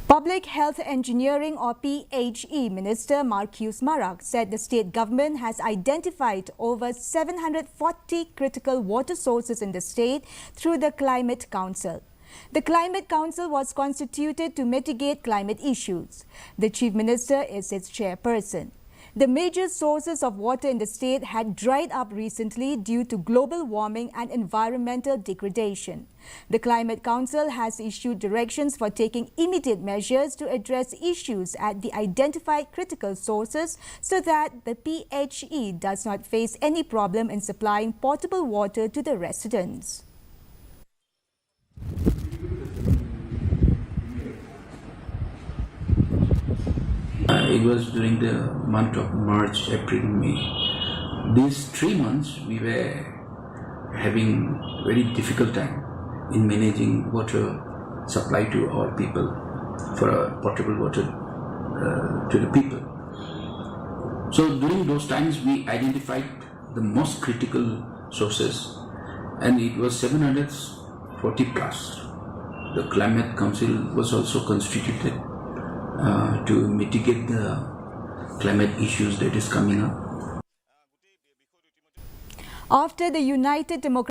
Public Health Engineering or PHE Minister Marcus Marak said the state government has identified over 740 critical water sources in the state through the Climate Council. The Climate Council was constituted to mitigate climate issues. The Chief Minister is its chairperson. The major sources of water in the state had dried up recently due to global warming and environmental degradation. The Climate Council has issued directions for taking immediate measures to address issues at the identified critical sources so that the PHE does not face any problem in supplying potable water to the residents. It was during the month of March, April, May. These 3 months we were having very difficult time in managing water supply to our people, for potable water to the people. So during those times we identified the most critical sources, and it was 740 plus. The Climate Council was also constituted to mitigate the climate issues that is coming up. After the United Democratic